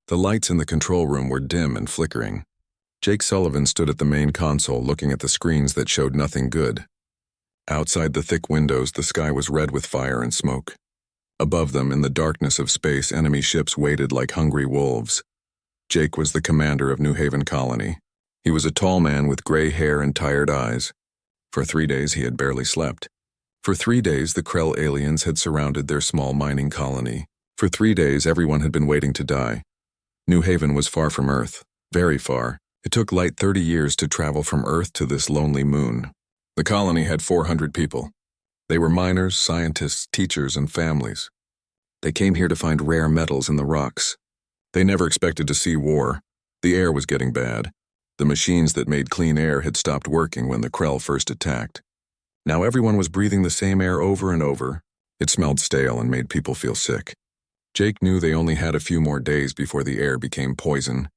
The lights in the control room were dim and flickering. Jake Sullivan stood at the main console looking at the screens that showed nothing good. Outside the thick windows, the sky was red with fire and smoke. Above them, in the darkness of space, enemy ships waited like hungry wolves. Jake was the commander of New Haven Colony. He was a tall man with gray hair and tired eyes. For 3 days he had barely slept. For 3 days the Krell aliens had surrounded their small mining colony. For 3 days everyone had been waiting to die. New Haven was far from Earth, very far. It took light 30 years to travel from Earth to this lonely moon. The colony had 400 people. They were miners, scientists, teachers, and families. They came here to find rare metals in the rocks. They never expected to see war. The air was getting bad. The machines that made clean air had stopped working when the Krell first attacked. Now everyone was breathing the same air over and over. It smelled stale and made people feel sick. Jake knew they only had a few more days before the air became poison.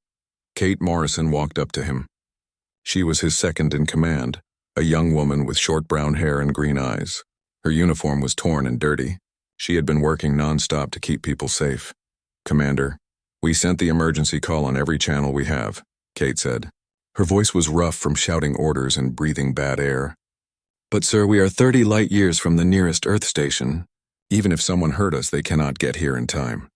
Kate Morrison walked up to him. She was his second in command, a young woman with short brown hair and green eyes. Her uniform was torn and dirty. She had been working nonstop to keep people safe. "Commander, we sent the emergency call on every channel we have," Kate said. Her voice was rough from shouting orders and breathing bad air. "But sir, we are 30 light years from the nearest Earth station. Even if someone hurt us, they cannot get here in time."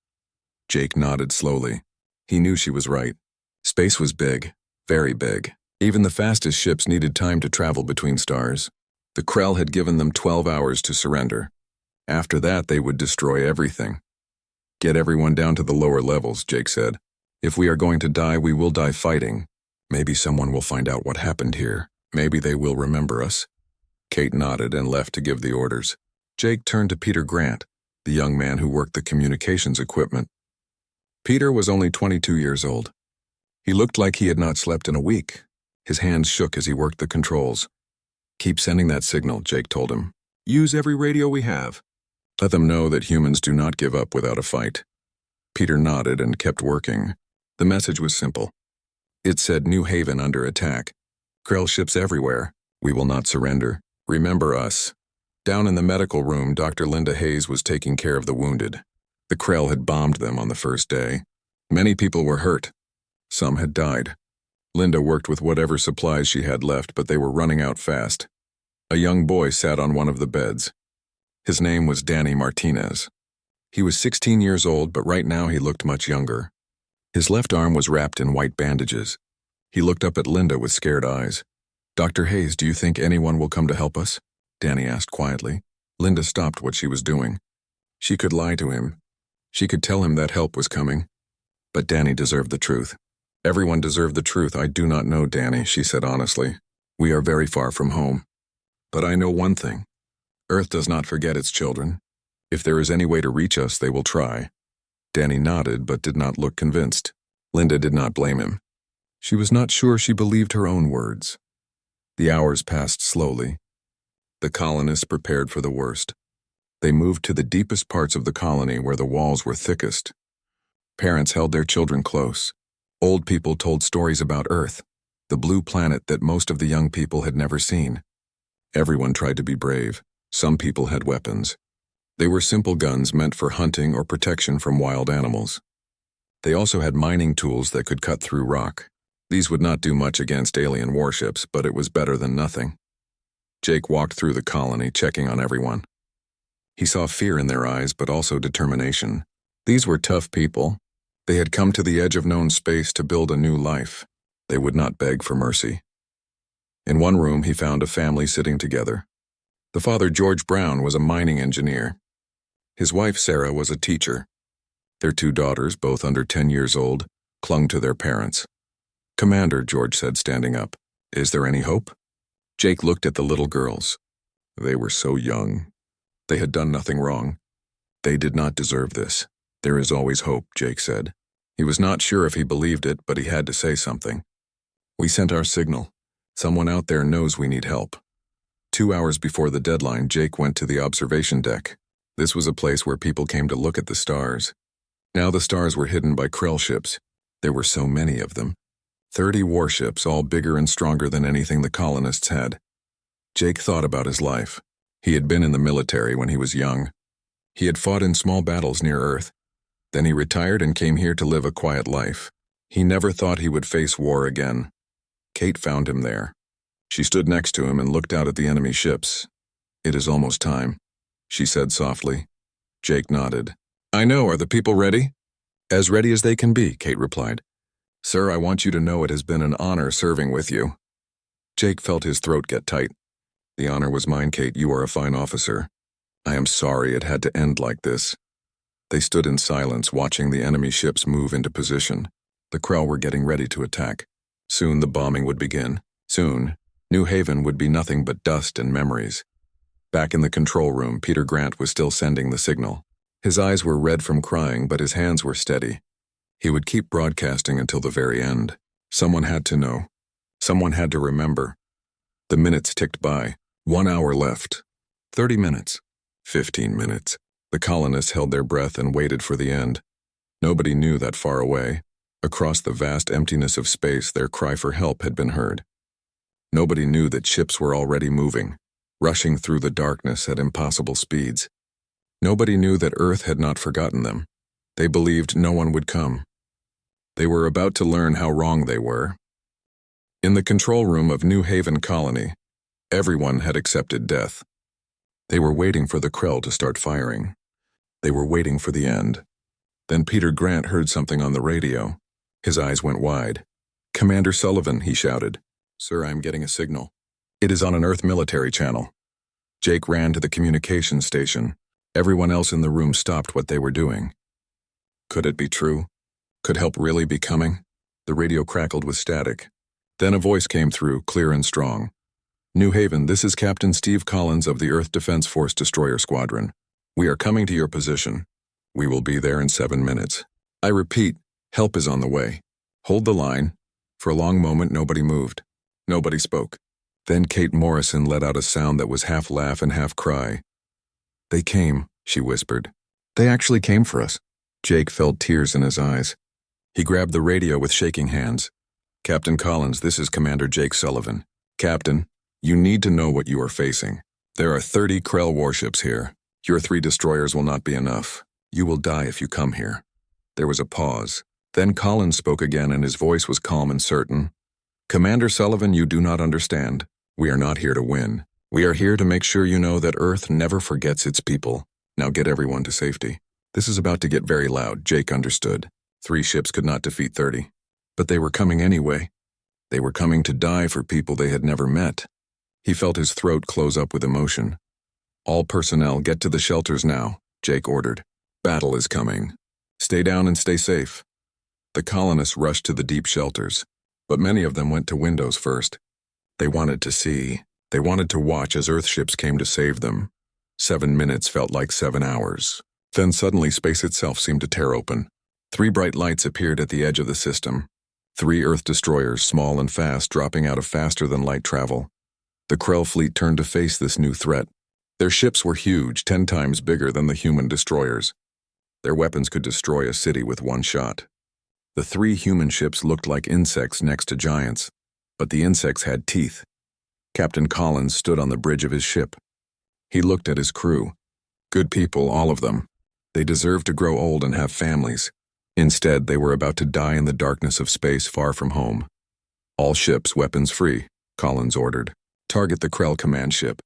Jake nodded slowly. He knew she was right. Space was big, very big. Even the fastest ships needed time to travel between stars. The Krell had given them 12 hours to surrender. After that, they would destroy everything. "Get everyone down to the lower levels," Jake said. "If we are going to die, we will die fighting. Maybe someone will find out what happened here. Maybe they will remember us." Kate nodded and left to give the orders. Jake turned to Peter Grant, the young man who worked the communications equipment. Peter was only 22 years old. He looked like he had not slept in a week. His hands shook as he worked the controls. "Keep sending that signal," Jake told him. "Use every radio we have. Let them know that humans do not give up without a fight." Peter nodded and kept working. The message was simple. It said, "New Haven under attack. Krell ships everywhere. We will not surrender. Remember us." Down in the medical room, Dr. Linda Hayes was taking care of the wounded. The Krell had bombed them on the first day. Many people were hurt. Some had died. Linda worked with whatever supplies she had left, but they were running out fast. A young boy sat on one of the beds. His name was Danny Martinez. He was 16 years old, but right now he looked much younger. His left arm was wrapped in white bandages. He looked up at Linda with scared eyes. "Dr. Hayes, do you think anyone will come to help us?" Danny asked quietly. Linda stopped what she was doing. She could lie to him. She could tell him that help was coming. But Danny deserved the truth. "Everyone deserved the truth. I do not know, Danny," she said honestly. "We are very far from home. But I know one thing. Earth does not forget its children. If there is any way to reach us, they will try." Danny nodded but did not look convinced. Linda did not blame him. She was not sure she believed her own words. The hours passed slowly. The colonists prepared for the worst. They moved to the deepest parts of the colony where the walls were thickest. Parents held their children close. Old people told stories about Earth, the blue planet that most of the young people had never seen. Everyone tried to be brave. Some people had weapons. They were simple guns meant for hunting or protection from wild animals. They also had mining tools that could cut through rock. These would not do much against alien warships, but it was better than nothing. Jake walked through the colony, checking on everyone. He saw fear in their eyes, but also determination. These were tough people. They had come to the edge of known space to build a new life. They would not beg for mercy. In one room, he found a family sitting together. The father, George Brown, was a mining engineer. His wife, Sarah, was a teacher. Their 2 daughters, both under 10 years old, clung to their parents. "Commander," George said, standing up, "is there any hope?" Jake looked at the little girls. They were so young. They had done nothing wrong. They did not deserve this. "There is always hope," Jake said. He was not sure if he believed it, but he had to say something. "We sent our signal. Someone out there knows we need help." 2 hours before the deadline, Jake went to the observation deck. This was a place where people came to look at the stars. Now the stars were hidden by Krell ships. There were so many of them. 30 warships, all bigger and stronger than anything the colonists had. Jake thought about his life. He had been in the military when he was young. He had fought in small battles near Earth. Then he retired and came here to live a quiet life. He never thought he would face war again. Kate found him there. She stood next to him and looked out at the enemy ships. "It is almost time," she said softly. Jake nodded. "I know, are the people ready?" "As ready as they can be," Kate replied. "Sir, I want you to know it has been an honor serving with you." Jake felt his throat get tight. "The honor was mine, Kate. You are a fine officer. I am sorry it had to end like this." They stood in silence, watching the enemy ships move into position. The Krell were getting ready to attack. Soon the bombing would begin. Soon, New Haven would be nothing but dust and memories. Back in the control room, Peter Grant was still sending the signal. His eyes were red from crying, but his hands were steady. He would keep broadcasting until the very end. Someone had to know. Someone had to remember. The minutes ticked by. 1 hour left. 30 minutes. 15 minutes. The colonists held their breath and waited for the end. Nobody knew that far away, across the vast emptiness of space, their cry for help had been heard. Nobody knew that ships were already moving, rushing through the darkness at impossible speeds. Nobody knew that Earth had not forgotten them. They believed no one would come. They were about to learn how wrong they were. In the control room of New Haven Colony, everyone had accepted death. They were waiting for the Krell to start firing. They were waiting for the end. Then Peter Grant heard something on the radio. His eyes went wide. "Commander Sullivan," he shouted. "Sir, I am getting a signal. It is on an Earth military channel." Jake ran to the communications station. Everyone else in the room stopped what they were doing. Could it be true? Could help really be coming? The radio crackled with static. Then a voice came through, clear and strong. "New Haven, this is Captain Steve Collins of the Earth Defense Force Destroyer Squadron. We are coming to your position. We will be there in 7 minutes. I repeat, help is on the way. Hold the line." For a long moment, nobody moved. Nobody spoke. Then Kate Morrison let out a sound that was half laugh and half cry. "They came," she whispered. "They actually came for us." Jake felt tears in his eyes. He grabbed the radio with shaking hands. "Captain Collins, this is Commander Jake Sullivan. Captain, you need to know what you are facing. There are 30 Krell warships here. Your 3 destroyers will not be enough. You will die if you come here." There was a pause. Then Collins spoke again, and his voice was calm and certain. "Commander Sullivan, you do not understand. We are not here to win. We are here to make sure you know that Earth never forgets its people. Now get everyone to safety." This is about to get very loud, Jake understood. 3 ships could not defeat 30. But they were coming anyway. They were coming to die for people they had never met. He felt his throat close up with emotion. "All personnel, get to the shelters now," Jake ordered. "Battle is coming. Stay down and stay safe." The colonists rushed to the deep shelters, but many of them went to windows first. They wanted to see. They wanted to watch as Earthships came to save them. 7 minutes felt like 7 hours. Then suddenly space itself seemed to tear open. 3 bright lights appeared at the edge of the system. 3 Earth destroyers, small and fast, dropping out of faster-than-light travel. The Krell fleet turned to face this new threat. Their ships were huge, 10 times bigger than the human destroyers. Their weapons could destroy a city with 1 shot. The 3 human ships looked like insects next to giants, but the insects had teeth. Captain Collins stood on the bridge of his ship. He looked at his crew. Good people, all of them. They deserved to grow old and have families. Instead, they were about to die in the darkness of space far from home. "All ships, weapons free," Collins ordered. "Target the Krell command ship.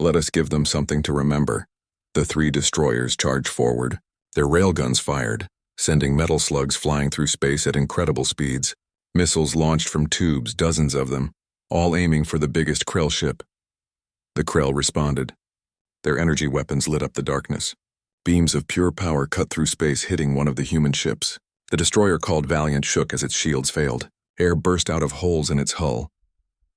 Let us give them something to remember." The 3 destroyers charged forward. Their railguns fired, sending metal slugs flying through space at incredible speeds. Missiles launched from tubes, dozens of them, all aiming for the biggest Krell ship. The Krell responded. Their energy weapons lit up the darkness. Beams of pure power cut through space, hitting one of the human ships. The destroyer called Valiant shook as its shields failed. Air burst out of holes in its hull.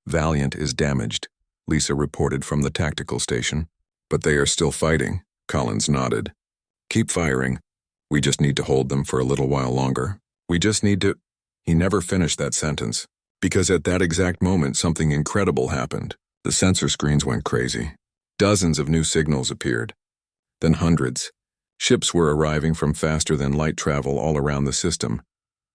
"Valiant is damaged," Lisa reported from the tactical station. "But they are still fighting," Collins nodded. "Keep firing. We just need to hold them for a little while longer. We just need to—" He never finished that sentence, because at that exact moment something incredible happened. The sensor screens went crazy. Dozens of new signals appeared. Then hundreds. Ships were arriving from faster-than-light travel all around the system.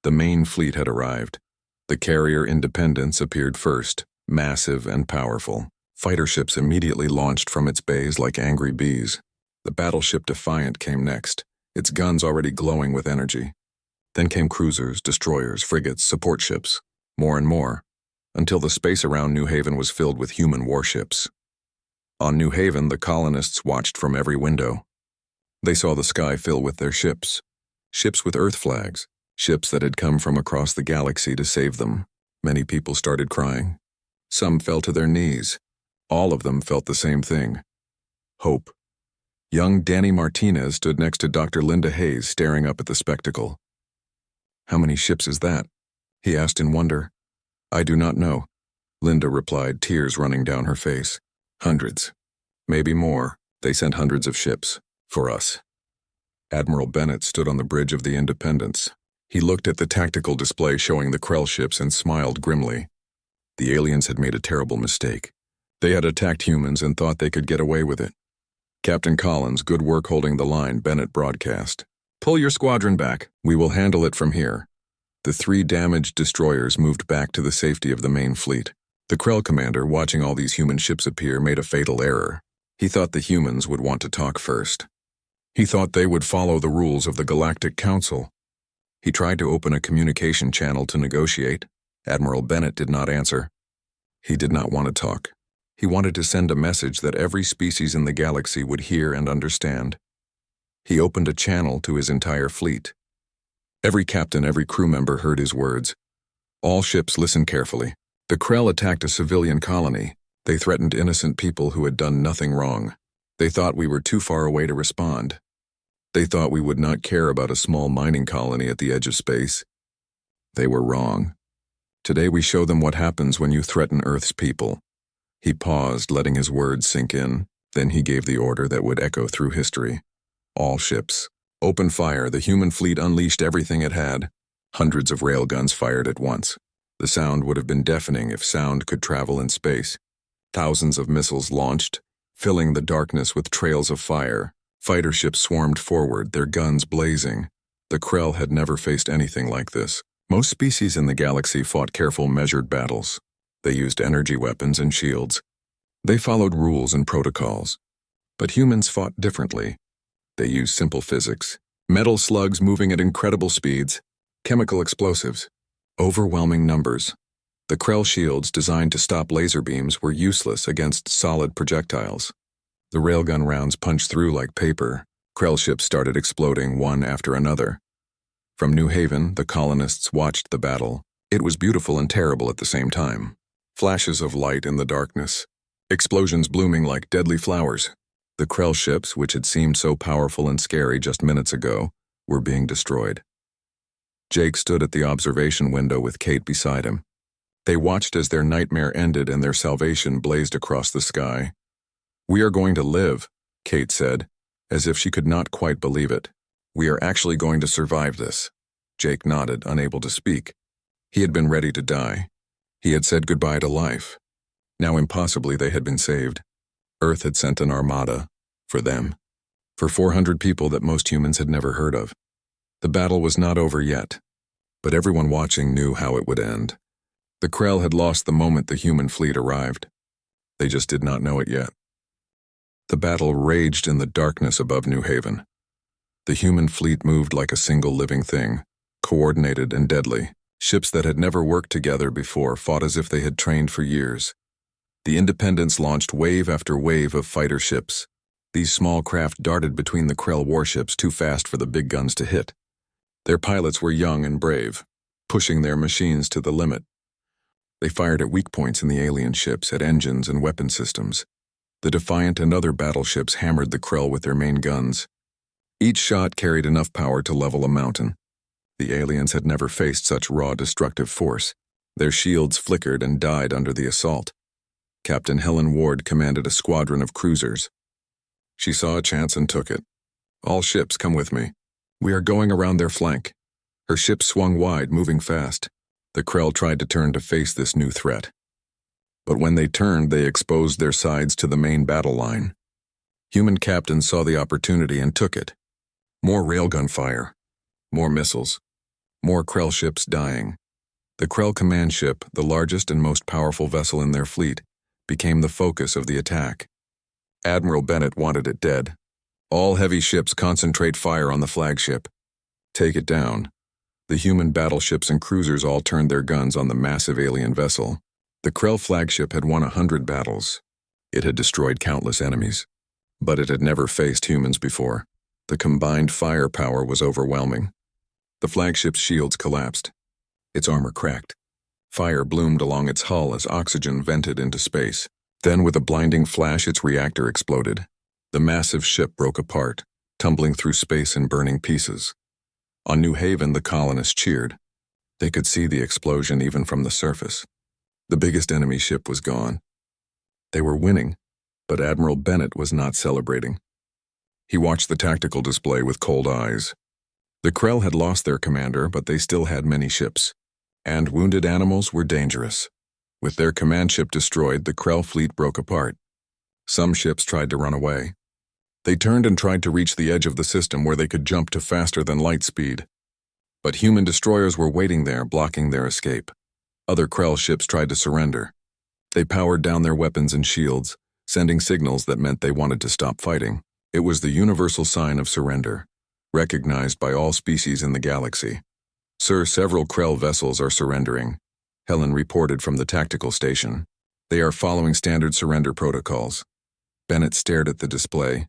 The main fleet had arrived. The carrier Independence appeared first, massive and powerful. Fighter ships immediately launched from its bays like angry bees. The battleship Defiant came next, its guns already glowing with energy. Then came cruisers, destroyers, frigates, support ships, more and more, until the space around New Haven was filled with human warships. On New Haven, the colonists watched from every window. They saw the sky fill with their ships with Earth flags, ships that had come from across the galaxy to save them. Many people started crying. Some fell to their knees. All of them felt the same thing: hope. Young Danny Martinez stood next to Dr. Linda Hayes, staring up at the spectacle. "How many ships is that?" he asked in wonder. "I do not know," Linda replied, tears running down her face. "Hundreds. Maybe more. They sent hundreds of ships. For us." Admiral Bennett stood on the bridge of the Independence. He looked at the tactical display showing the Krell ships and smiled grimly. The aliens had made a terrible mistake. They had attacked humans and thought they could get away with it. "Captain Collins, good work holding the line," Bennett broadcast. "Pull your squadron back. We will handle it from here." The 3 damaged destroyers moved back to the safety of the main fleet. The Krell commander, watching all these human ships appear, made a fatal error. He thought the humans would want to talk first. He thought they would follow the rules of the Galactic Council. He tried to open a communication channel to negotiate. Admiral Bennett did not answer. He did not want to talk. He wanted to send a message that every species in the galaxy would hear and understand. He opened a channel to his entire fleet. Every captain, every crew member heard his words. "All ships, listen carefully. The Krell attacked a civilian colony. They threatened innocent people who had done nothing wrong. They thought we were too far away to respond. They thought we would not care about a small mining colony at the edge of space. They were wrong. Today we show them what happens when you threaten Earth's people." He paused, letting his words sink in. Then he gave the order that would echo through history. "All ships, open fire." The human fleet unleashed everything it had. Hundreds of railguns fired at once. The sound would have been deafening if sound could travel in space. Thousands of missiles launched, filling the darkness with trails of fire. Fighter ships swarmed forward, their guns blazing. The Krell had never faced anything like this. Most species in the galaxy fought careful, measured battles. They used energy weapons and shields. They followed rules and protocols. But humans fought differently. They used simple physics: metal slugs moving at incredible speeds, chemical explosives, overwhelming numbers. The Krell shields, designed to stop laser beams, were useless against solid projectiles. The railgun rounds punched through like paper. Krell ships started exploding one after another. From New Haven, the colonists watched the battle. It was beautiful and terrible at the same time. Flashes of light in the darkness. Explosions blooming like deadly flowers. The Krell ships, which had seemed so powerful and scary just minutes ago, were being destroyed. Jake stood at the observation window with Kate beside him. They watched as their nightmare ended and their salvation blazed across the sky. "We are going to live," Kate said, as if she could not quite believe it. "We are actually going to survive this." Jake nodded, unable to speak. He had been ready to die. He had said goodbye to life. Now impossibly they had been saved. Earth had sent an armada. For them. For 400 people that most humans had never heard of. The battle was not over yet. But everyone watching knew how it would end. The Krell had lost the moment the human fleet arrived. They just did not know it yet. The battle raged in the darkness above New Haven. The human fleet moved like a single living thing, coordinated and deadly. Ships that had never worked together before fought as if they had trained for years. The Independence launched wave after wave of fighter ships. These small craft darted between the Krell warships too fast for the big guns to hit. Their pilots were young and brave, pushing their machines to the limit. They fired at weak points in the alien ships, at engines and weapon systems. The Defiant and other battleships hammered the Krell with their main guns. Each shot carried enough power to level a mountain. The aliens had never faced such raw, destructive force. Their shields flickered and died under the assault. Captain Helen Ward commanded a squadron of cruisers. She saw a chance and took it. "All ships, come with me. We are going around their flank." Her ship swung wide, moving fast. The Krell tried to turn to face this new threat. But when they turned, they exposed their sides to the main battle line. Human captains saw the opportunity and took it. More railgun fire. More missiles. More Krell ships dying. The Krell command ship, the largest and most powerful vessel in their fleet, became the focus of the attack. Admiral Bennett wanted it dead. All heavy ships concentrate fire on the flagship. Take it down. The human battleships and cruisers all turned their guns on the massive alien vessel. The Krell flagship had won 100 battles. It had destroyed countless enemies. But it had never faced humans before. The combined firepower was overwhelming. The flagship's shields collapsed. Its armor cracked. Fire bloomed along its hull as oxygen vented into space. Then, with a blinding flash, its reactor exploded. The massive ship broke apart, tumbling through space in burning pieces. On New Haven, the colonists cheered. They could see the explosion even from the surface. The biggest enemy ship was gone. They were winning, but Admiral Bennett was not celebrating. He watched the tactical display with cold eyes. The Krell had lost their commander, but they still had many ships. And wounded animals were dangerous. With their command ship destroyed, the Krell fleet broke apart. Some ships tried to run away. They turned and tried to reach the edge of the system where they could jump to faster than light speed. But human destroyers were waiting there, blocking their escape. Other Krell ships tried to surrender. They powered down their weapons and shields, sending signals that meant they wanted to stop fighting. It was the universal sign of surrender, recognized by all species in the galaxy. Sir, several Krell vessels are surrendering, Helen reported from the tactical station. They are following standard surrender protocols. Bennett stared at the display.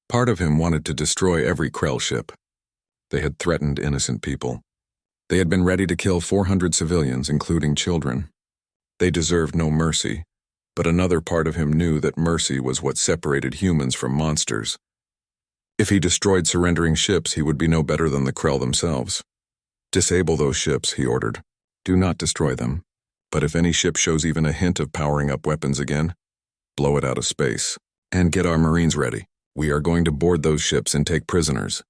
Part of him wanted to destroy every Krell ship. They had threatened innocent people. They had been ready to kill 400 civilians, including children. They deserved no mercy, but another part of him knew that mercy was what separated humans from monsters. If he destroyed surrendering ships, he would be no better than the Krell themselves. Disable those ships, he ordered. Do not destroy them. But if any ship shows even a hint of powering up weapons again, blow it out of space. And get our Marines ready. We are going to board those ships and take prisoners.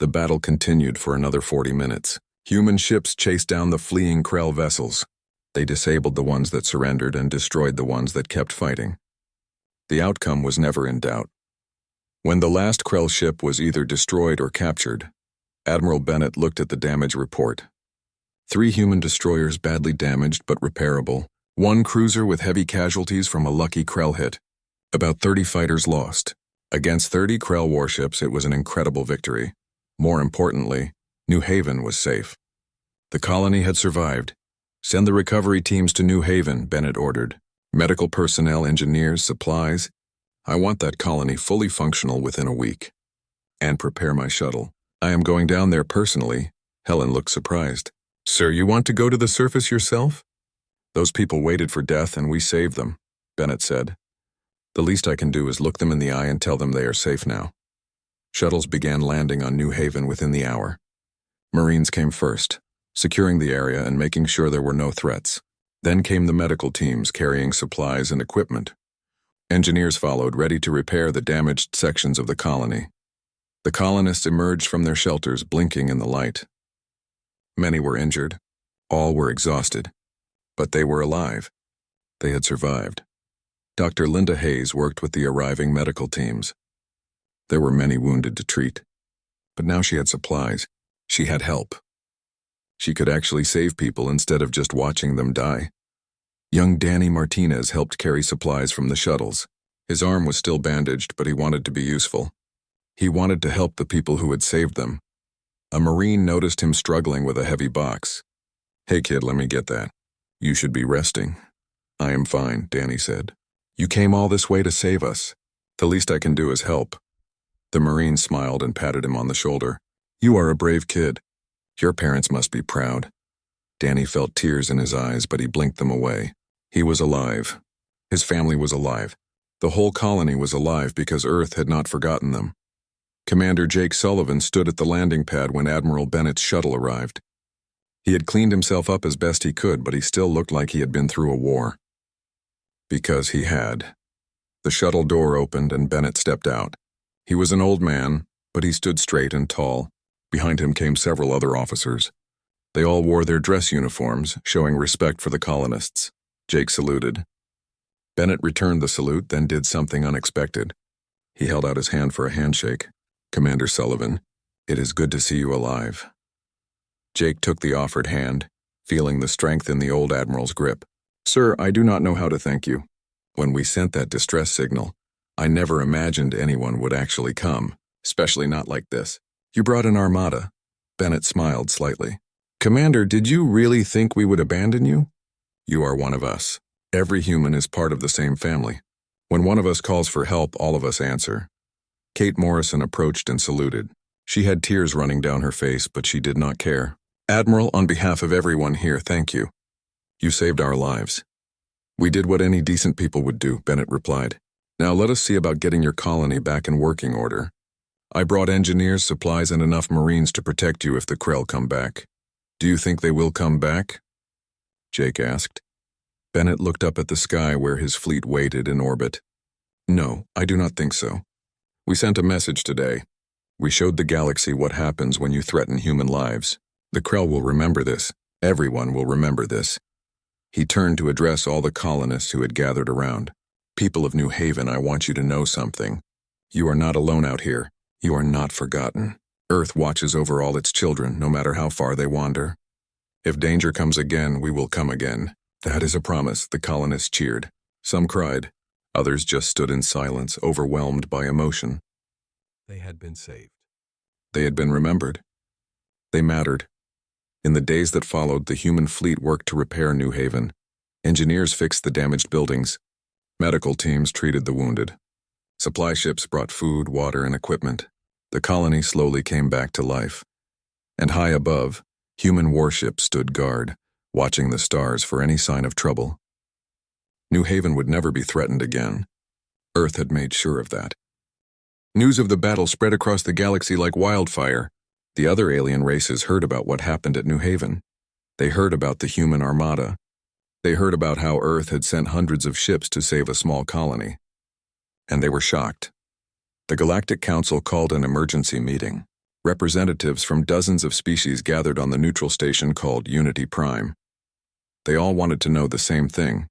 The battle continued for another 40 minutes. Human ships chased down the fleeing Krell vessels. They disabled the ones that surrendered and destroyed the ones that kept fighting. The outcome was never in doubt. When the last Krell ship was either destroyed or captured, Admiral Bennett looked at the damage report. 3 human destroyers badly damaged but repairable, 1 cruiser with heavy casualties from a lucky Krell hit, about 30 fighters lost. Against 30 Krell warships, it was an incredible victory. More importantly, New Haven was safe. The colony had survived. Send the recovery teams to New Haven, Bennett ordered. Medical personnel, engineers, supplies. I want that colony fully functional within a week. And prepare my shuttle. I am going down there personally. Helen looked surprised. Sir, you want to go to the surface yourself? Those people waited for death and we saved them, Bennett said. The least I can do is look them in the eye and tell them they are safe now. Shuttles began landing on New Haven within the hour. Marines came first, securing the area and making sure there were no threats. Then came the medical teams carrying supplies and equipment. Engineers followed, ready to repair the damaged sections of the colony. The colonists emerged from their shelters, blinking in the light. Many were injured. All were exhausted. But they were alive. They had survived. Dr. Linda Hayes worked with the arriving medical teams. There were many wounded to treat. But now she had supplies. She had help. She could actually save people instead of just watching them die. Young Danny Martinez helped carry supplies from the shuttles. His arm was still bandaged, but he wanted to be useful. He wanted to help the people who had saved them. A Marine noticed him struggling with a heavy box. Hey kid, let me get that. You should be resting. I am fine, Danny said. You came all this way to save us. The least I can do is help. The Marine smiled and patted him on the shoulder. You are a brave kid. Your parents must be proud. Danny felt tears in his eyes, but he blinked them away. He was alive. His family was alive. The whole colony was alive because Earth had not forgotten them. Commander Jake Sullivan stood at the landing pad when Admiral Bennett's shuttle arrived. He had cleaned himself up as best he could, but he still looked like he had been through a war. Because he had. The shuttle door opened and Bennett stepped out. He was an old man, but he stood straight and tall. Behind him came several other officers. They all wore their dress uniforms, showing respect for the colonists. Jake saluted. Bennett returned the salute, then did something unexpected. He held out his hand for a handshake. Commander Sullivan, it is good to see you alive. Jake took the offered hand, feeling the strength in the old admiral's grip. Sir, I do not know how to thank you. When we sent that distress signal, I never imagined anyone would actually come. Especially not like this. You brought an armada. Bennett smiled slightly. Commander, did you really think we would abandon you? You are one of us. Every human is part of the same family. When one of us calls for help, all of us answer. Kate Morrison approached and saluted. She had tears running down her face, but she did not care. Admiral, on behalf of everyone here, thank you. You saved our lives. We did what any decent people would do, Bennett replied. Now let us see about getting your colony back in working order. I brought engineers, supplies, and enough Marines to protect you if the Krell come back. Do you think they will come back? Jake asked. Bennett looked up at the sky where his fleet waited in orbit. No, I do not think so. We sent a message today. We showed the galaxy what happens when you threaten human lives. The Krell will remember this. Everyone will remember this. He turned to address all the colonists who had gathered around. People of New Haven, I want you to know something. You are not alone out here. You are not forgotten. Earth watches over all its children, no matter how far they wander. If danger comes again, we will come again. That is a promise, the colonists cheered. Some cried. Others just stood in silence, overwhelmed by emotion. They had been saved. They had been remembered. They mattered. In the days that followed, the human fleet worked to repair New Haven. Engineers fixed the damaged buildings. Medical teams treated the wounded. Supply ships brought food, water, and equipment. The colony slowly came back to life. And high above, human warships stood guard, watching the stars for any sign of trouble. New Haven would never be threatened again. Earth had made sure of that. News of the battle spread across the galaxy like wildfire. The other alien races heard about what happened at New Haven. They heard about the human armada. They heard about how Earth had sent hundreds of ships to save a small colony. And they were shocked. The Galactic Council called an emergency meeting. Representatives from dozens of species gathered on the neutral station called Unity Prime. They all wanted to know the same thing.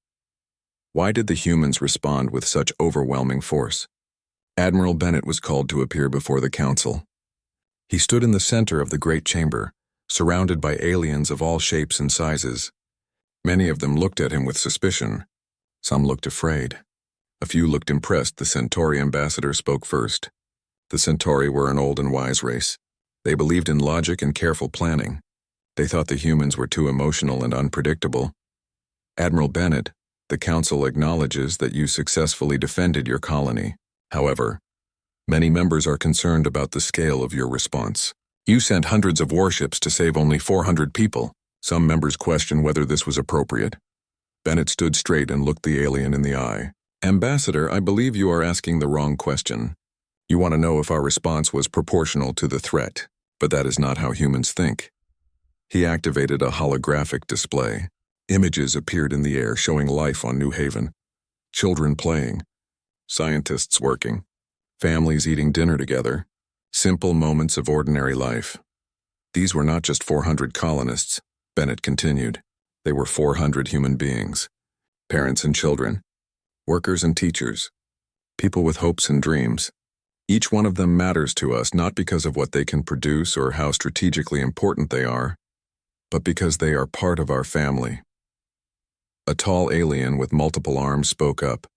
Why did the humans respond with such overwhelming force? Admiral Bennett was called to appear before the council. He stood in the center of the great chamber, surrounded by aliens of all shapes and sizes. Many of them looked at him with suspicion. Some looked afraid. A few looked impressed. The Centauri ambassador spoke first. The Centauri were an old and wise race. They believed in logic and careful planning. They thought the humans were too emotional and unpredictable. Admiral Bennett, the council acknowledges that you successfully defended your colony. However, many members are concerned about the scale of your response. You sent hundreds of warships to save only 400 people. Some members question whether this was appropriate. Bennett stood straight and looked the alien in the eye. Ambassador, I believe you are asking the wrong question. You want to know if our response was proportional to the threat, but that is not how humans think. He activated a holographic display. Images appeared in the air showing life on New Haven. Children playing. Scientists working. Families eating dinner together. Simple moments of ordinary life. These were not just 400 colonists, Bennett continued. They were 400 human beings. Parents and children. Workers and teachers. People with hopes and dreams. Each one of them matters to us not because of what they can produce or how strategically important they are, but because they are part of our family. A tall alien with multiple arms spoke up.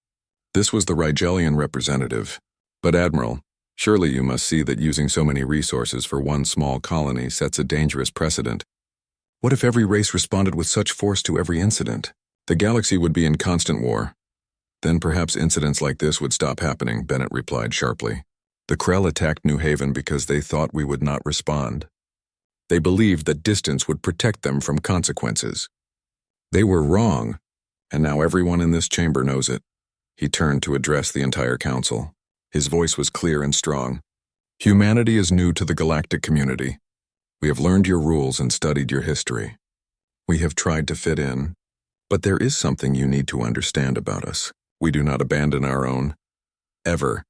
This was the Rigelian representative. But Admiral, surely you must see that using so many resources for one small colony sets a dangerous precedent. What if every race responded with such force to every incident? The galaxy would be in constant war. Then perhaps incidents like this would stop happening, Bennett replied sharply. The Krell attacked New Haven because they thought we would not respond. They believed that distance would protect them from consequences. They were wrong, and now everyone in this chamber knows it. He turned to address the entire council. His voice was clear and strong. Humanity is new to the galactic community. We have learned your rules and studied your history. We have tried to fit in, but there is something you need to understand about us. We do not abandon our own. Ever.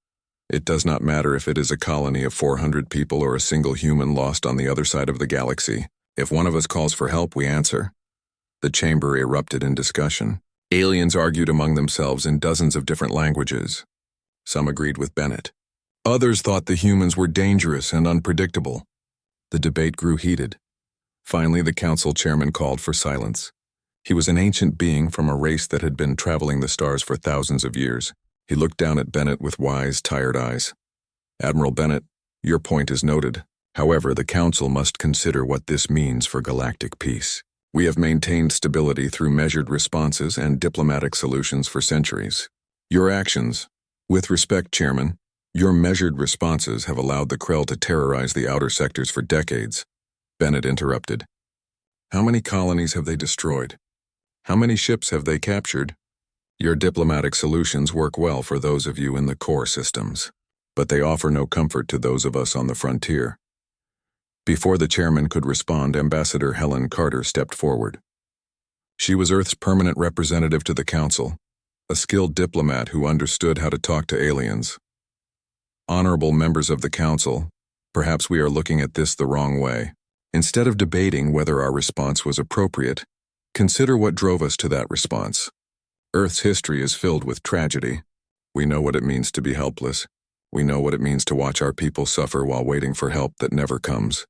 It does not matter if it is a colony of 400 people or a single human lost on the other side of the galaxy. If one of us calls for help, we answer. The chamber erupted in discussion. Aliens argued among themselves in dozens of different languages. Some agreed with Bennett. Others thought the humans were dangerous and unpredictable. The debate grew heated. Finally, the council chairman called for silence. He was an ancient being from a race that had been traveling the stars for thousands of years. He looked down at Bennett with wise, tired eyes. Admiral Bennett, Your point is noted. However, the Council must consider what this means for galactic peace. We have maintained stability through measured responses and diplomatic solutions for centuries. Your actions, with respect, Chairman, your measured responses have allowed the Krell to terrorize the outer sectors for decades. Bennett interrupted. How many colonies have they destroyed? How many ships have they captured? Your diplomatic solutions work well for those of you in the core systems, but they offer no comfort to those of us on the frontier. Before the chairman could respond, Ambassador Helen Carter stepped forward. She was Earth's permanent representative to the Council, a skilled diplomat who understood how to talk to aliens. Honorable members of the Council, perhaps we are looking at this the wrong way. Instead of debating whether our response was appropriate, consider what drove us to that response. Earth's history is filled with tragedy. We know what it means to be helpless. We know what it means to watch our people suffer while waiting for help that never comes.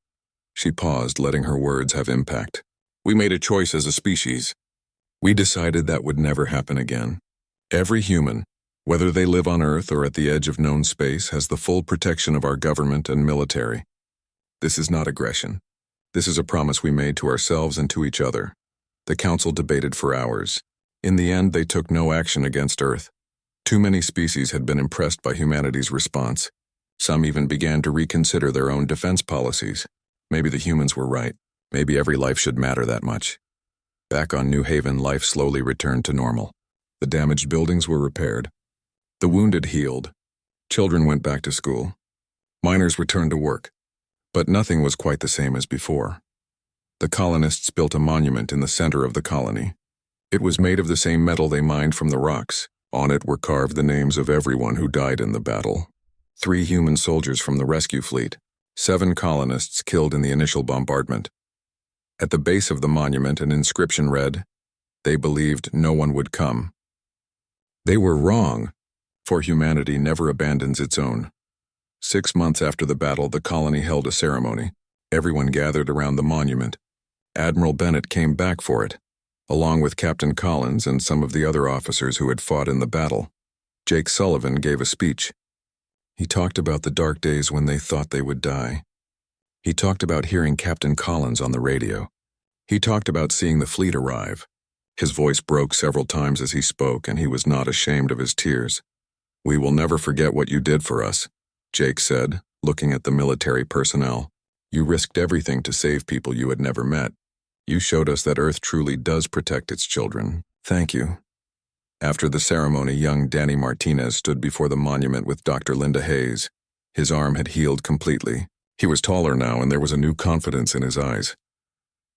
She paused, letting her words have impact. We made a choice as a species. We decided that would never happen again. Every human, whether they live on Earth or at the edge of known space, has the full protection of our government and military. This is not aggression. This is a promise we made to ourselves and to each other. The Council debated for hours. In the end, they took no action against Earth. Too many species had been impressed by humanity's response. Some even began to reconsider their own defense policies. Maybe the humans were right. Maybe every life should matter that much. Back on New Haven, life slowly returned to normal. The damaged buildings were repaired. The wounded healed. Children went back to school. Miners returned to work. But nothing was quite the same as before. The colonists built a monument in the center of the colony. It was made of the same metal they mined from the rocks. On it were carved the names of everyone who died in the battle. 3 human soldiers from the rescue fleet, 7 colonists killed in the initial bombardment. At the base of the monument, an inscription read, "They believed no one would come." They were wrong, for humanity never abandons its own. 6 months after the battle, the colony held a ceremony. Everyone gathered around the monument. Admiral Bennett came back for it, along with Captain Collins and some of the other officers who had fought in the battle. Jake Sullivan gave a speech. He talked about the dark days when they thought they would die. He talked about hearing Captain Collins on the radio. He talked about seeing the fleet arrive. His voice broke several times as he spoke, and he was not ashamed of his tears. "We will never forget what you did for us," Jake said, looking at the military personnel. "You risked everything to save people you had never met. You showed us that Earth truly does protect its children. Thank you." After the ceremony, young Danny Martinez stood before the monument with Dr. Linda Hayes. His arm had healed completely. He was taller now, and there was a new confidence in his eyes.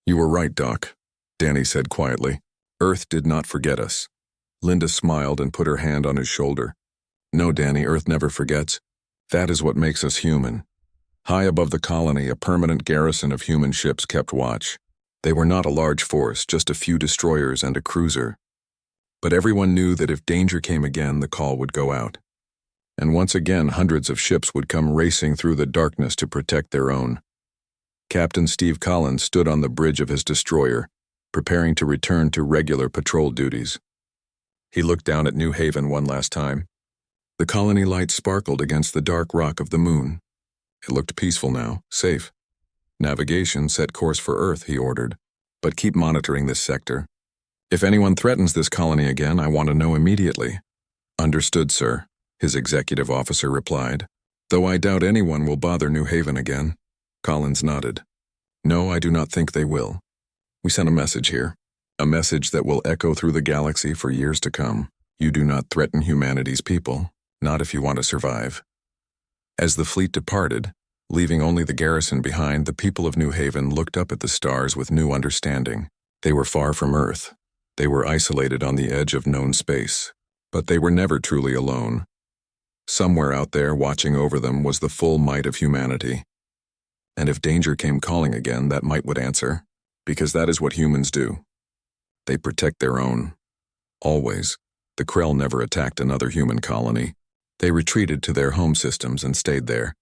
"You were right, Doc," Danny said quietly. "Earth did not forget us." Linda smiled and put her hand on his shoulder. "No, Danny, Earth never forgets. That is what makes us human." High above the colony, a permanent garrison of human ships kept watch. They were not a large force, just a few destroyers and a cruiser. But everyone knew that if danger came again, the call would go out. And once again, hundreds of ships would come racing through the darkness to protect their own. Captain Steve Collins stood on the bridge of his destroyer, preparing to return to regular patrol duties. He looked down at New Haven one last time. The colony light sparkled against the dark rock of the moon. It looked peaceful now, safe. "Navigation, set course for Earth," he ordered. "But keep monitoring this sector. If anyone threatens this colony again, I want to know immediately." "Understood, sir," his executive officer replied. "Though I doubt anyone will bother New Haven again." Collins nodded. "No, I do not think they will. We sent a message here. A message that will echo through the galaxy for years to come. You do not threaten humanity's people, not if you want to survive." As the fleet departed, leaving only the garrison behind, the people of New Haven looked up at the stars with new understanding. They were far from Earth. They were isolated on the edge of known space. But they were never truly alone. Somewhere out there watching over them was the full might of humanity. And if danger came calling again, that might would answer, because that is what humans do. They protect their own. Always. The Krell never attacked another human colony. They retreated to their home systems and stayed there.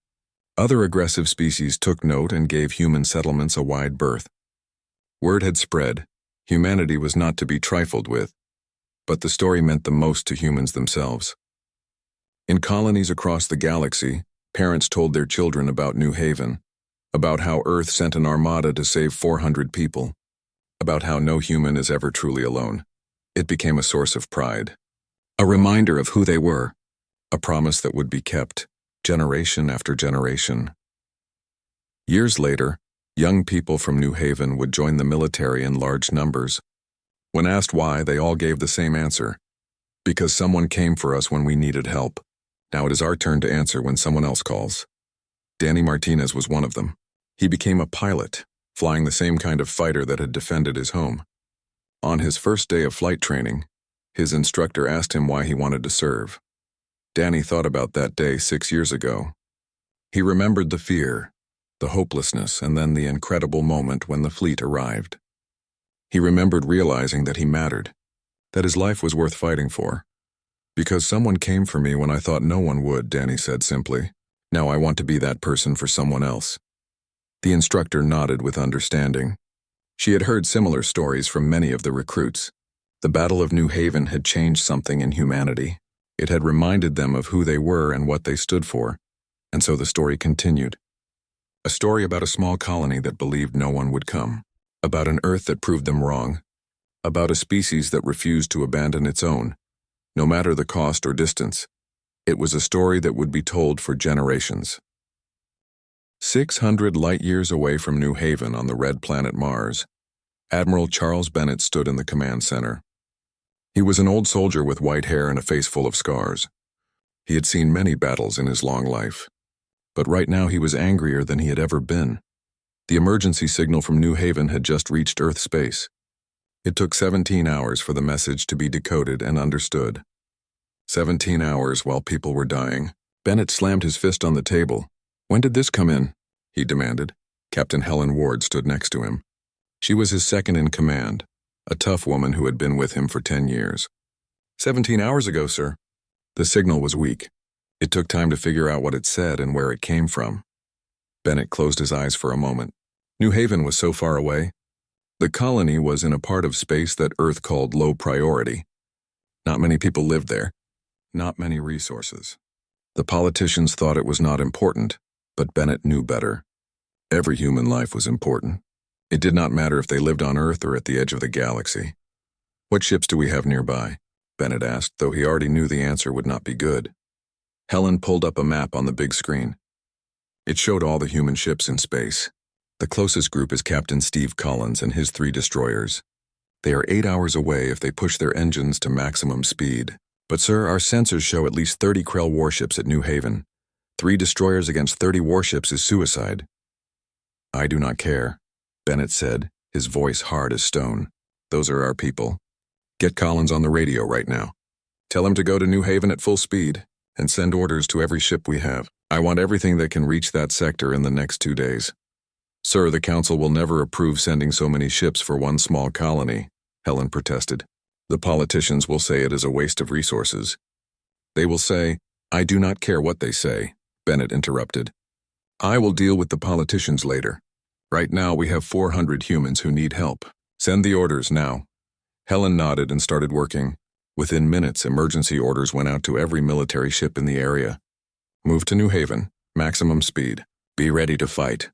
Other aggressive species took note and gave human settlements a wide berth. Word had spread. Humanity was not to be trifled with. But the story meant the most to humans themselves. In colonies across the galaxy, Parents told their children about New Haven, about how Earth sent an armada to save 400 people, about how no human is ever truly alone. It became a source of pride, a reminder of who they were, a promise that would be kept, generation after generation. Years later, young people from New Haven would join the military in large numbers. When asked why, they all gave the same answer: because someone came for us when we needed help. Now it is our turn to answer when someone else calls. Danny Martinez was one of them. He became a pilot, flying the same kind of fighter that had defended his home. On his first day of flight training, his instructor asked him why he wanted to serve. Danny thought about that day 6 years ago. He remembered the fear, the hopelessness, and then the incredible moment when the fleet arrived. He remembered realizing that he mattered, that his life was worth fighting for. Because someone came for me when I thought no one would, Danny said simply. Now I want to be that person for someone else. The instructor nodded with understanding. She had heard similar stories from many of the recruits. The Battle of New Haven had changed something in humanity. It had reminded them of who they were and what they stood for. And so the story continued. A story about a small colony that believed no one would come. About an Earth that proved them wrong. About a species that refused to abandon its own, no matter the cost or distance. It was a story that would be told for generations. 600 light-years away from New Haven on the red planet Mars, Admiral Charles Bennett stood in the command center. He was an old soldier with white hair and a face full of scars. He had seen many battles in his long life. But right now he was angrier than he had ever been. The emergency signal from New Haven had just reached Earth space. It took 17 hours for the message to be decoded and understood. 17 hours while people were dying. Bennett slammed his fist on the table. When did this come in? He demanded. Captain Helen Ward stood next to him. She was his second in command, a tough woman who had been with him for 10 years. 17 hours ago, sir. The signal was weak. It took time to figure out what it said and where it came from. Bennett closed his eyes for a moment. New Haven was so far away. The colony was in a part of space that Earth called low priority. Not many people lived there. Not many resources. The politicians thought it was not important, but Bennett knew better. Every human life was important. It did not matter if they lived on Earth or at the edge of the galaxy. What ships do we have nearby? Bennett asked, though he already knew the answer would not be good. Helen pulled up a map on the big screen. It showed all the human ships in space. The closest group is Captain Steve Collins and his 3 destroyers. They are 8 hours away if they push their engines to maximum speed. But sir, our sensors show at least 30 Krell warships at New Haven. 3 destroyers against 30 warships is suicide. I do not care, Bennett said, his voice hard as stone. Those are our people. Get Collins on the radio right now. Tell him to go to New Haven at full speed and send orders to every ship we have. I want everything that can reach that sector in the next 2 days. Sir, the Council will never approve sending so many ships for one small colony, Helen protested. The politicians will say it is a waste of resources. They will say, I do not care what they say, Bennett interrupted. I will deal with the politicians later. Right now we have 400 humans who need help. Send the orders now. Helen nodded and started working. Within minutes, emergency orders went out to every military ship in the area. Move to New Haven, maximum speed. Be ready to fight.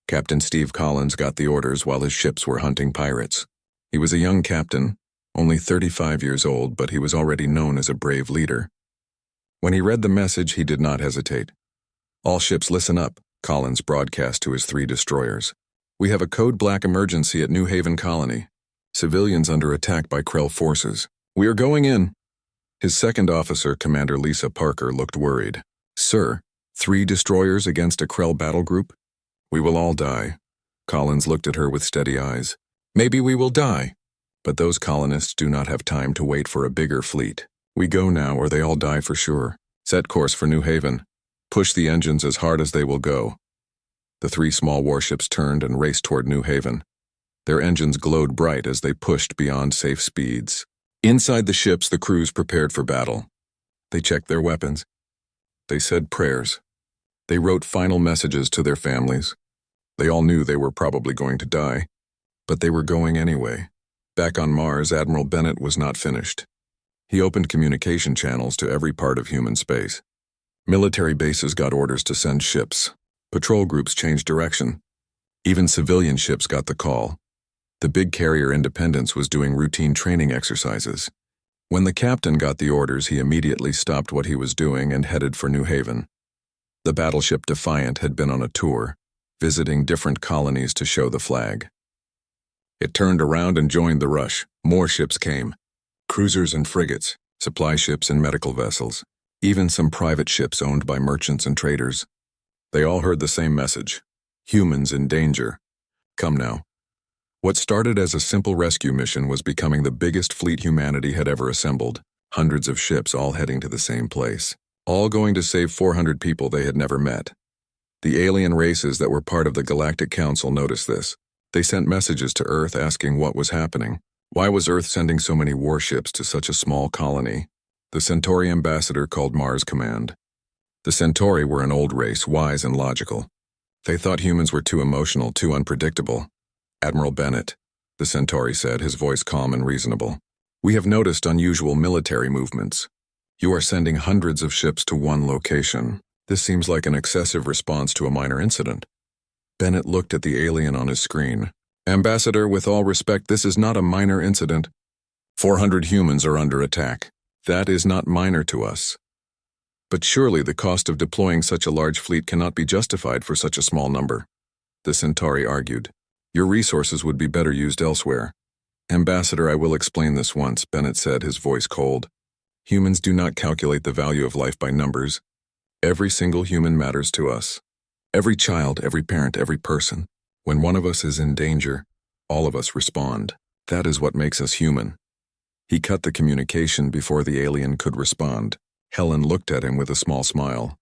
Captain Steve Collins got the orders while his ships were hunting pirates. He was a young captain, only 35 years old, but he was already known as a brave leader. When he read the message, he did not hesitate. All ships listen up, Collins broadcast to his 3 destroyers. We have a code black emergency at New Haven Colony. Civilians under attack by Krell forces. We are going in. His second officer, Commander Lisa Parker, looked worried. Sir, 3 destroyers against a Krell battle group? We will all die. Collins looked at her with steady eyes. Maybe we will die. But those colonists do not have time to wait for a bigger fleet. We go now or they all die for sure. Set course for New Haven. Push the engines as hard as they will go. The 3 small warships turned and raced toward New Haven. Their engines glowed bright as they pushed beyond safe speeds. Inside the ships, the crews prepared for battle. They checked their weapons. They said prayers. They wrote final messages to their families. They all knew they were probably going to die, but they were going anyway. Back on Mars, Admiral Bennett was not finished. He opened communication channels to every part of human space. Military bases got orders to send ships. Patrol groups changed direction. Even civilian ships got the call. The big carrier Independence was doing routine training exercises. When the captain got the orders, he immediately stopped what he was doing and headed for New Haven. The battleship Defiant had been on a tour, visiting different colonies to show the flag. It turned around and joined the rush. More ships came. Cruisers and frigates, supply ships and medical vessels, even some private ships owned by merchants and traders. They all heard the same message. Humans in danger. Come now. What started as a simple rescue mission was becoming the biggest fleet humanity had ever assembled. Hundreds of ships all heading to the same place. All going to save 400 people they had never met. The alien races that were part of the Galactic Council noticed this. They sent messages to Earth asking what was happening. Why was Earth sending so many warships to such a small colony? The Centauri ambassador called Mars Command. The Centauri were an old race, wise and logical. They thought humans were too emotional, too unpredictable. Admiral Bennett, the Centauri said, his voice calm and reasonable. We have noticed unusual military movements. You are sending hundreds of ships to one location. This seems like an excessive response to a minor incident. Bennett looked at the alien on his screen. Ambassador, with all respect, this is not a minor incident. 400 humans are under attack. That is not minor to us. But surely the cost of deploying such a large fleet cannot be justified for such a small number. The Centauri argued. Your resources would be better used elsewhere. Ambassador, I will explain this once, Bennett said, his voice cold. Humans do not calculate the value of life by numbers. Every single human matters to us. Every child, every parent, every person. When one of us is in danger, all of us respond. That is what makes us human. He cut the communication before the alien could respond. Helen looked at him with a small smile.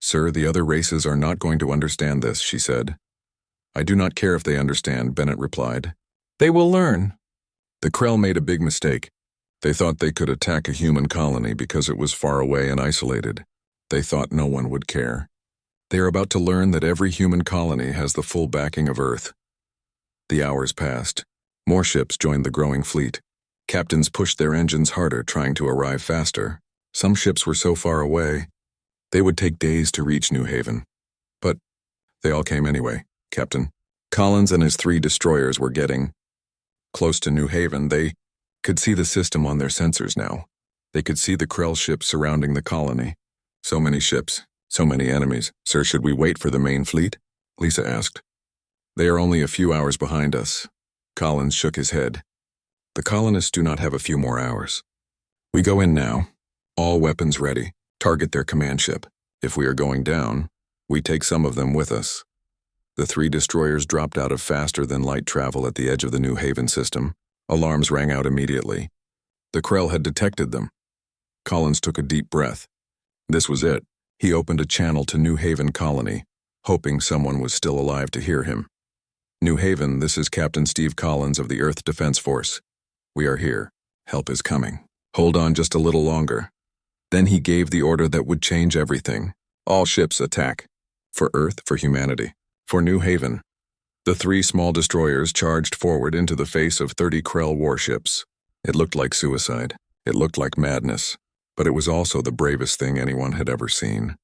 Sir, the other races are not going to understand this, she said. I do not care if they understand, Bennett replied. They will learn. The Krell made a big mistake. They thought they could attack a human colony because it was far away and isolated. They thought no one would care. They are about to learn that every human colony has the full backing of Earth. The hours passed. More ships joined the growing fleet. Captains pushed their engines harder, trying to arrive faster. Some ships were so far away, they would take days to reach New Haven. But they all came anyway, Captain. Collins and his 3 destroyers were getting close to New Haven. They could see the system on their sensors now. They could see the Krell ships surrounding the colony. So many ships, so many enemies. Sir, should we wait for the main fleet? Lisa asked. They are only a few hours behind us. Collins shook his head. The colonists do not have a few more hours. We go in now. All weapons ready. Target their command ship. If we are going down, we take some of them with us. The 3 destroyers dropped out of faster-than-light travel at the edge of the New Haven system. Alarms rang out immediately. The Krell had detected them. Collins took a deep breath. This was it. He opened a channel to New Haven Colony, hoping someone was still alive to hear him. New Haven, this is Captain Steve Collins of the Earth Defense Force. We are here. Help is coming. Hold on just a little longer. Then he gave the order that would change everything. All ships attack. For Earth, for humanity. For New Haven. The 3 small destroyers charged forward into the face of 30 Krell warships. It looked like suicide. It looked like madness. But it was also the bravest thing anyone had ever seen.